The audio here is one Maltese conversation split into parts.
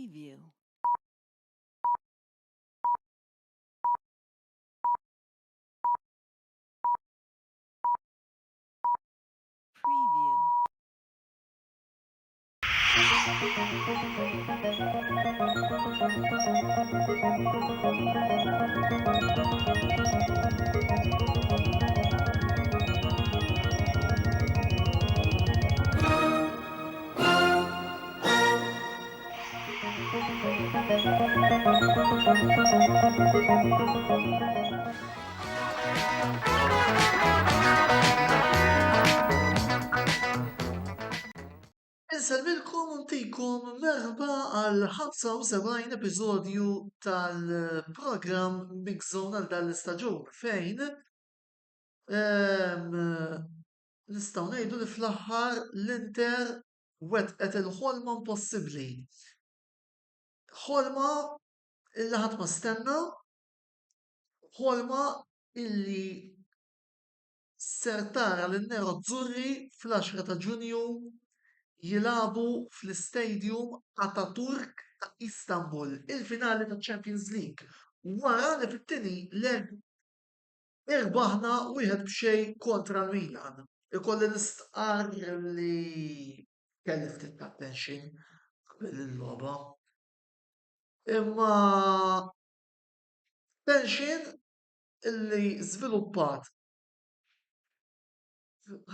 Preview. Preview. Nsalmilkom ntikom merħba għal 75 episodju tal-program Big Zone għal dan l-istaġun fejn nistaw ngħidu li fl-aħħar l-Inter wetqet il-ħolma impossibbli. Ħolma illi ħadd ma stenna, ħolma illi ser tara l-Nero-Azzurri fl-10 ta' Ġunju jilagħbu fl-Istadium Ataturk ta' Istanbul, il-finali ta' Champions League. Wara li fit-tieni leg irbaħna wieħed b'xejn kontra l-Milan. Ikolli nistqar li kelli ftit ta' tension qabel il-logħba. Imma tension illi żviluppat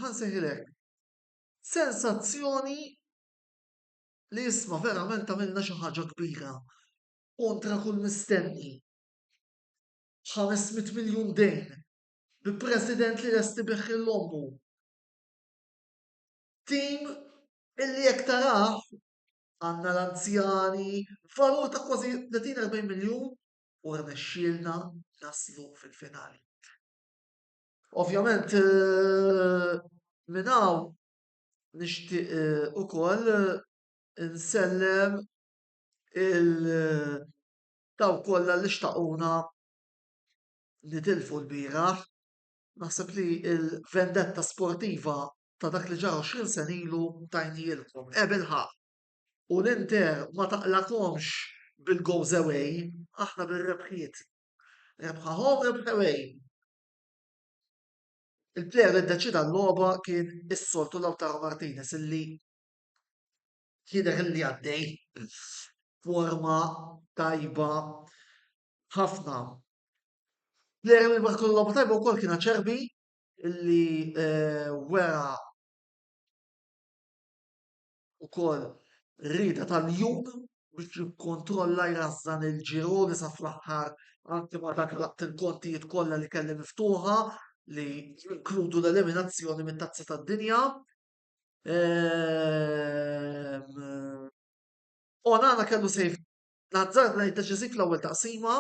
ħansejħilek sensazzjoni li jisma verament għamilna xi ħaġa kbira kontra kull mistenni. 500 miljun dejn bi president li lesti beħħi l-ommu. Tim illi jekk tarah għandna l-anzjani, valur ta' kważi 30-40 miljun u rnexxielna naslu fil-finali. Ovvjament minn hawn nixtieq ukoll insellem dawk kollha li xtaquna nitilfu l-bieraħ. Naħseb li l-vendetta sportiva ta' dak li ġara 20 sen ilu tajnielkom ħaq. U l-Inter ma taqlakomx bil-goes away, aħna bil-rebħiet. Rebħa home, rebħa away. Il-plejer li ddeċida l-logħba kien is-soltu Lautaro Martinez illi jidher illi għaddej forma tajba ħafna. Plejer li marku l-logħba tajba wkoll kien Acerbi illi wera ukoll rida tal-jum biex jikkontrolla jrażżan il-ġironi sa fl-aħħar anke ma dak laqt il-kontijiet kollha li kelli miftuħa li jinkludu l-eliminazzjoni mit-tazza tad-dinja. Onana kellu sejf nazzart ngħid deċiżiv fl-ewwel taqsima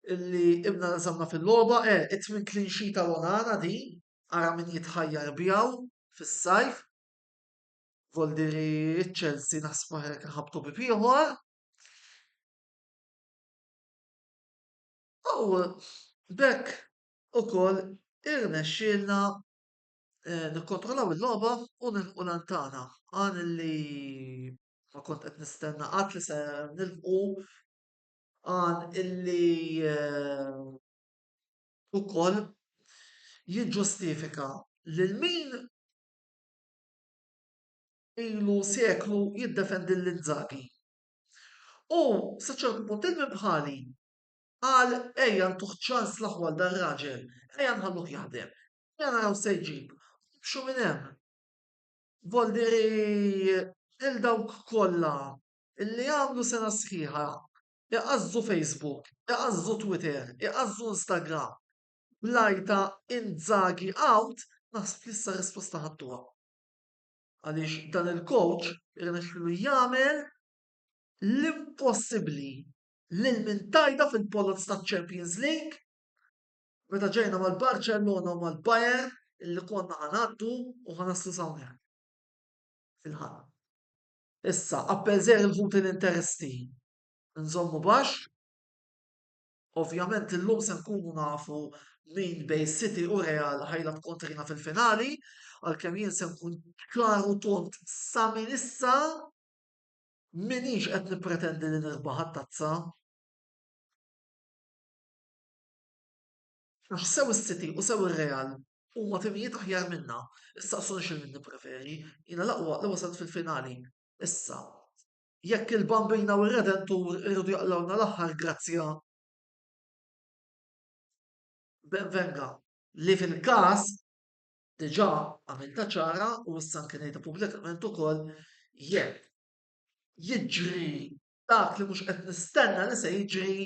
illi ibna nżamna fil-logħba, it-tmien clean sheet tal-Onana di ara min jitħajjar bijaw fis-sajf. Voldiri Chelsea naħsbu hekk ħabtu bi ieħor. U bekk ukoll irnexxielna nikkontrollaw il-logħba u nilħqu lantana. Għan illi ma kont qed nistenna qatt li se nilħqu għan illi ukoll jiġġustifika lil min ilu seklu jiddefendi l-Inzaghi. U sa ċertu punt il-min bħali qal ejja ntuħ ċans l-aħwal dan raġel, ejja nħalluh jaħdem, ejja naraw se jġib. Bxu minn hemm. Voldiri il-dawk kollha illi għamlu sena sħiħa, iqazzu Facebook, iqazzu Twitter, iqazzu Instagram, blajta Inzaghi out, naħseb li issa risposta ħadtuha. Għaliex dan il-coach irnexxielu jagħmel l-impossibbli lil min tajda fil-polozz taċ-Champions League meta ġejna mal-Barcellona u mal-Bayern illi konna ħanaddu u ħanaslu hawnhekk fil-ħadd. Issa appell żgħir il-voti l-interesti nżommu baxx. Ovvjament illum se nkunu nafu min bejn City u Real ħajlab kontrina fil-finali, għalkemm jien se nkun ċaru tont sa minn issa Minix qed nippretendi li nirbaħ għat-tazza. Għax sew is-City u sew ir-Real huma timijiet aħjar minna. Issaqsuni x'il min nippreferi. Jiena l-aqwa li wasalt fil-finali. Issa, jekk il-Bambina u r-Redentur irridu jaqlawna l-aħħar grazzja Benvenga li fil-każ diġà għamilta ċara u issa anke ngħidha pubblikament ukoll jekk jiġri dak li mhux qed nistenna li se jiġri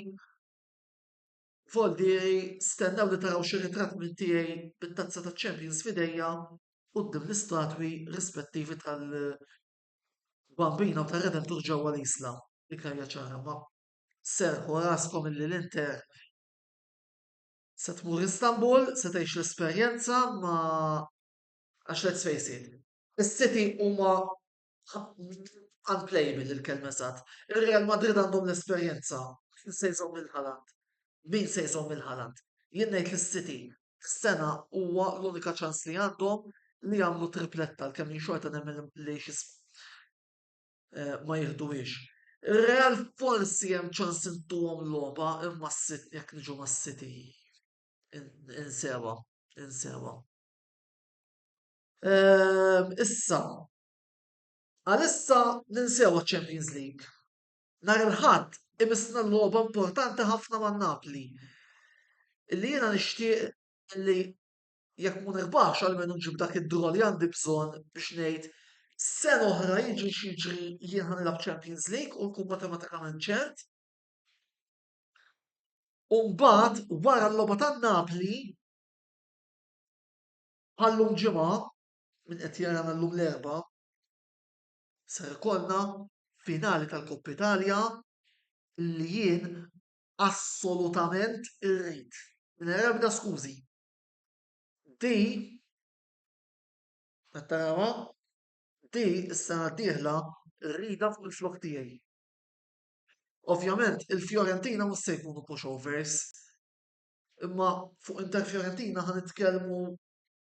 Voldieri stennew li taraw xi ritratt minn tiegħi bit-tazza taċ-Champions f'idejja quddiem l-istatwi rispettivi tal-Bambina u tar-Redentur ġewwa l-Isla. Dik hija ċara ma serħu raskom illi l-Inter se tmur Istanbul, se tgħix l-esperjenza ma għax let's face it. Is-City huma unplayable il-kelma eżatt. Ir-Real Madrid għandhom l-esperjenza. Min se jżomm il-Ħaland? Min se jżomm il-Ħaland? Jien ngħid lis-City s-sena huwa l-unika ċans li għandhom li jagħmlu tripletta l-kemm min xorta nemmen li ma jieħduhiex. Ir-Real forsi hemm ċans intuhom logħba imma s-City jekk niġu mas-City insewa, insewa. Issa, għalissa ninsewa ċ-Champions League. Nhar il-Ħadd imisna logħba importanti ħafna man-Napoli. Illi jiena nixtieq li jekk ma nirbaħx almenu nġib dak id-draw li għandi bżonn biex ngħid sena oħra jiġri x'jiġri jien ħanilab Champions League u nkun matematikament ċert. U mbagħad wara l-logħba tan-Napoli ħallum ġimgħa min qed jarana llum l-erba' ser ikollna finali tal-Koppa Italja li jien assolutament irrid. Mingħajr ebda skużi. Di qed tarawha? Di s-sena d-dieħla rrida fuq il-flok tiegħi. Ovvjament il-Fjorentina mhux se jkunu pushovers, imma fuq Inter Fjorentina ħanitkellmu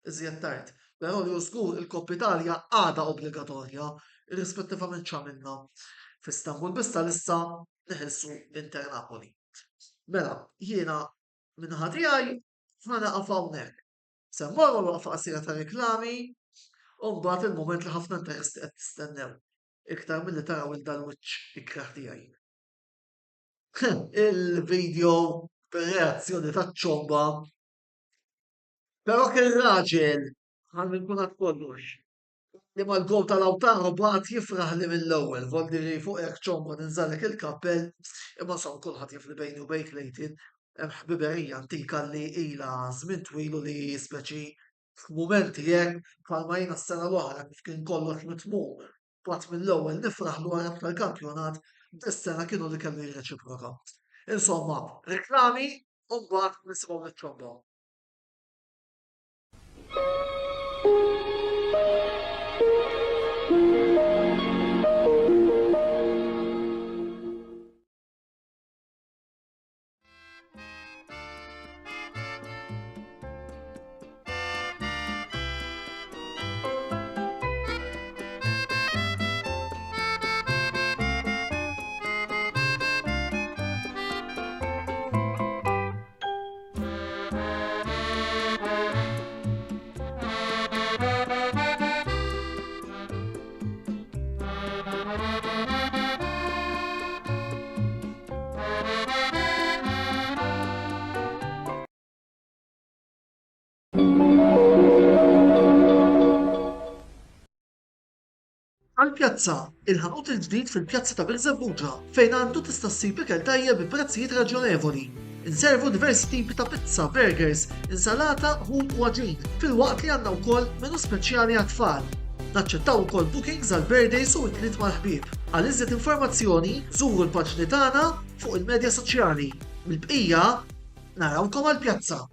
iżjed tard. Però li żgur il-Koppa Italja għadha obbligatorja irrispettivament x'għamilna f'Istanbul biss issa neħilsu Inter Napoli. Mela, jiena min-naħa tiegħi ħanaqaf hawnhekk. Se mmorru waqfa qasira ta' riklami u mbagħad il-mument li ħafna interesti qed tistennew. Iktar milli taraw il-dal-wiċċ ikraħ tiegħi. Il-video bir-reazzjoni taċ-ċomba. Però kien raġel ħalli nkun għad kollox. Li mal-gol tal-Lautaro baqgħet jifraħ li mill-ewwel, Voldieri fuq hekk ċomba ninżalek il-kappell, imma son kulħadd jaf li bejni u bejn Clayton hemm ħbiberija antika li ilha żmien twil u li speċi f'mumenti hekk bħalma jiena s-sena l-oħra kif kien kollox mitmum. Baqgħet mill-ewwel nifraħ l wara tal-kampjonat dis-sena kienu li kellu jirreċiproka. Insomma, riklami u mbagħad nisimgħu miċ-ċomba. Għal-pjazza, il-ħanut il-ġdid fil-pjazza ta' Birżebbuġa fejn għandu tista' ssib ikel tajjeb bi prezzijiet raġonevoli. Inservu diversi tipi ta' pizza, burgers, insalata, ħut u għaġin, fil-waqt li għandna wkoll menu speċjali għat-tfal. Naċċettaw ukoll bookings għal birthdays u it-tliet mal-ħbieb. Għal iżjed informazzjoni, żuru l-paġni tagħna fuq il-medja soċjali. Mill-bqija, narawkom għall-pjazza.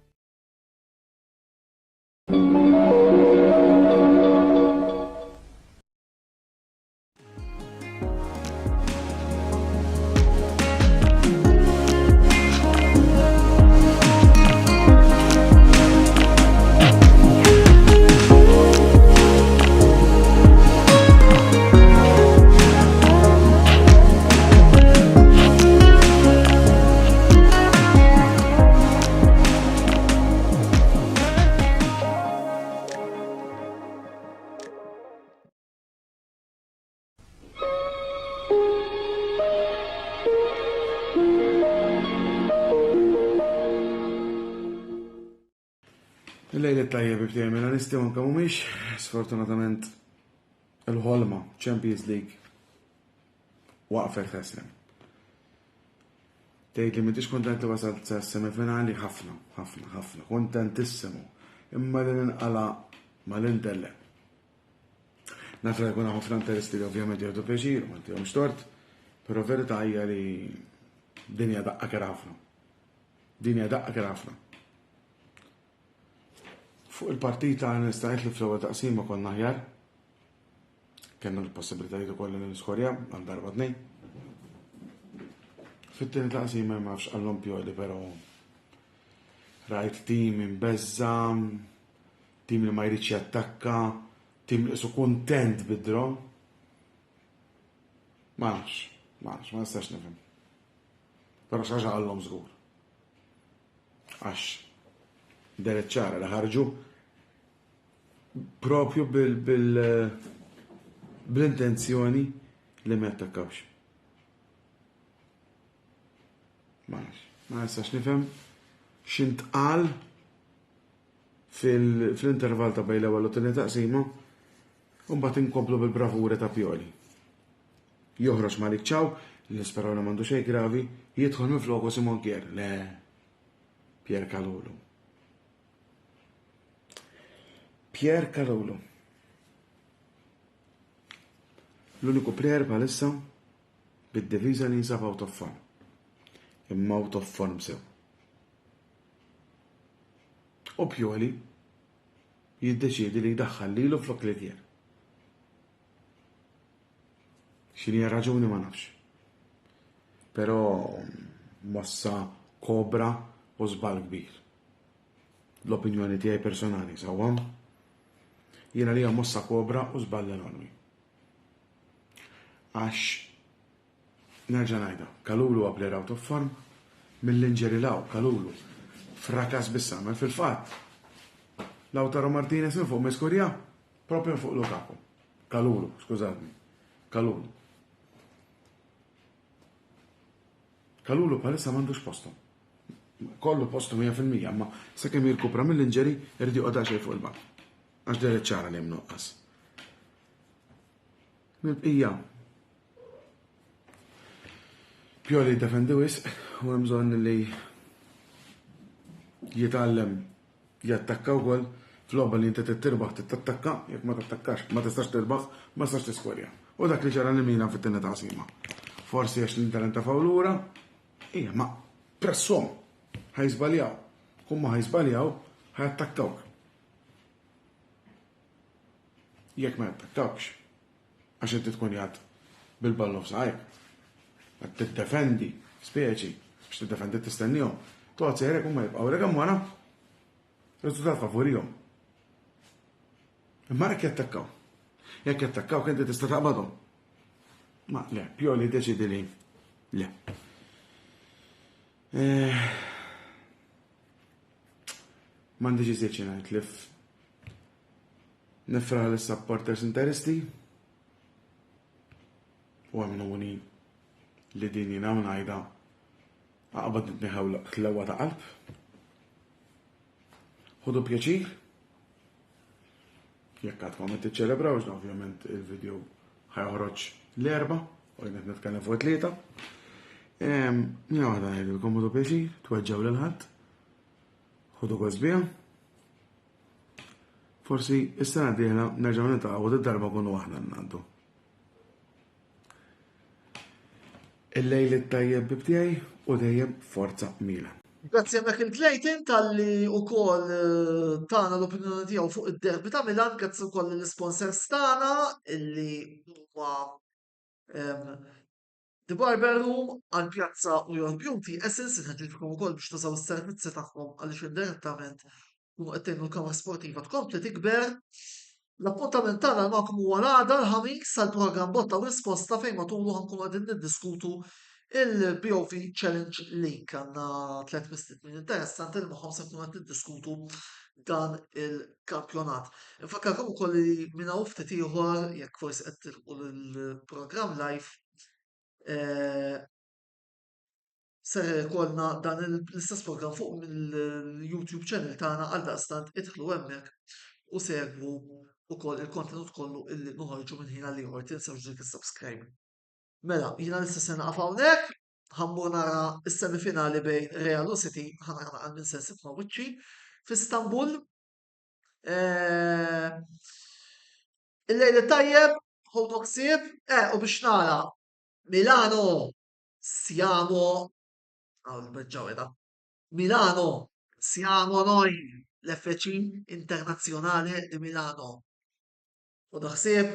Il-lejli tajjeb b'tijaj Milanisti anka mhumiex, sfortunatament il-ħolma Champions League waqfet ħeslem. Tgħid li m'intix kuntent li wasalt sa semifinali ħafna, kontentissimu. Imma li ninqala mal-Inter. Naf li jkun ħafna interisti li ovvjament jgħidu pjaċir, ma ntihomx tort, però verità hija li dinja daqqa kera ħafna. Dinja daqqa kera ħafna. Fuq il-partita nistajt li fl-ewwel taqsima konna aħjar. Kenna l-possibilitajiet ukoll li niskorja għal darba tnejn. Fit-tieni taqsima ma nafx għallhom Pioli, però rajt tim imbeżza, tim li ma jridx jattakka, tim li su kuntent bid-draw. Ma nistax nifhem. Però xaġa għallhom żgur. Għax deret ċara li ħarġu propju bil-intenzjoni li ma jattakkawx. Ma nistax nifhem x'intqal fil-interval ta' bejn l-ewwel u tieni taqsima u mbagħad inkomplu bil-bravura ta' Pioli. Joħroġ Malik Ċaw, li nisperaw li m'għandu xejn gravi, jidħol minfloku Simon Kjer. Le, Pier Kalulu. Pier Kalulu. L-uniku plejer bħalissa bid-deviża li jinsab out of form. Imma out of form sew. U Pioli jiddeċiedi li jdaħħal lilu flok li Kjer. X'inhi raġuni ma nafx. Però mossa kobra u żball kbir. L-opinjoni tiegħi personali, sawwa? Jiena li hija mossa kobra u żball enormi. Għax nerġa' ngħidha, Kalulu huwa player out of form, mill-inġeri law Kalulu frakas bis-samer fil-fatt. Lautaro Martinez minn fuq Meskurja, propju fuq Lukaku. Kalulu, skużatni. Kalulu. Kalulu bħalissa m'għandux postom. Kollu postom 100%, amma sakemm jirkupra mill-inġeri irid joqgħod xejn fuq il-bank. Għax deret ċara li hemm nuqqas. Mill-bqija. Pioli defendi wisq u hemm bżonn li jitgħallem jattakka wkoll fl-logħba li inti tittirbaħ tittattakka, jekk ma tattakkax ma tistax tirbaħ, ma tistax tiskorja. U dak li ġara l-mina fit-tieni taqsima. Forsi għax l-Inter ta' fawlura, hija ma pressom ħajżbaljaw. Kum ma ħajżbaljaw ħajattakkawk. Jekk ma jattakkawx, għax inti tkun jgħid bil-ballu f'saqajk. Qed tiddefendi, speċi, biex tiddefendi tistennihom. Toqgħod sejrek huma jibqgħu regam wara. Riżultat favorihom. Imma jekk jattakkaw. Jekk jattakkaw inti tista' taqbadhom. Ma le, Pioli deċidi li le. M'għandix iżjed xi ngħid lif. Nifraħ lis-supporters interisti u għamnuni li din jina ngħidha aqbad nitneħaw l-ewwa ta' qalb. Ħudu pjaċir. Jekk għadkom qed tiċċelebrawx, ovvjament il-video ħajħroġ l-erba' u jien qed nitkellem fuq it-tlieta. Jien waħda ngħidilkom ħudu pjaċir, tweġġew lil ħadd. Ħudu kosbija. Forsi is-sena d-dieħla nerġgħu niltaqgħu id-darba kunu aħna ngħaddu. Il-lejl it-tajjeb b'tiegħi u dejjem forza Milan. Grazzi għamek il-Clayton tal-li u koll tana l-opinjoni tijaw fuq id-derbi ta' Milan, grazzi u koll l-sponsors tana, illi huma The Barber Room għal-pjazza u Your Beauty Essence, nħedġilkom u koll biex tużaw s-servizzi tagħhom għaliex indirettament u għettejnu l-kamra sportiva tkompli tikber. L-appuntament tagħna magħkom huwa għada l-ħamis għall-programm botta u risposta fejn matulu ħankunu qegħdin niddiskutu il-BOV Challenge Link. Għandna 3 mistednin interessanti li magħhom se nkunu qed niddiskutu dan il-kampjonat. Infakkarkom ukoll li minn hawn ftit ieħor jekk forsi qed tilqu l-programm live ser ikollna dan l-istess program fuq mill-YouTube channel tagħna għal daqstant idħlu hemmhekk u segwu ukoll il-kontenut kollu illi noħorġu minn ħin għal ieħor tinsewx dik is-subscribe. Mela, jiena nista' se naqaf hawnhekk, ħammur nara s-semifinali bejn Real u City, ħanara naqgħod minn se ma' wiċċi f'Istanbul. Il-lejl tajjeb, ħodu ħsieb, u biex nara Milano, siamo, l-bġaweda, Milano, siamo noi, l-FC Internazionale di Milano. U daħsib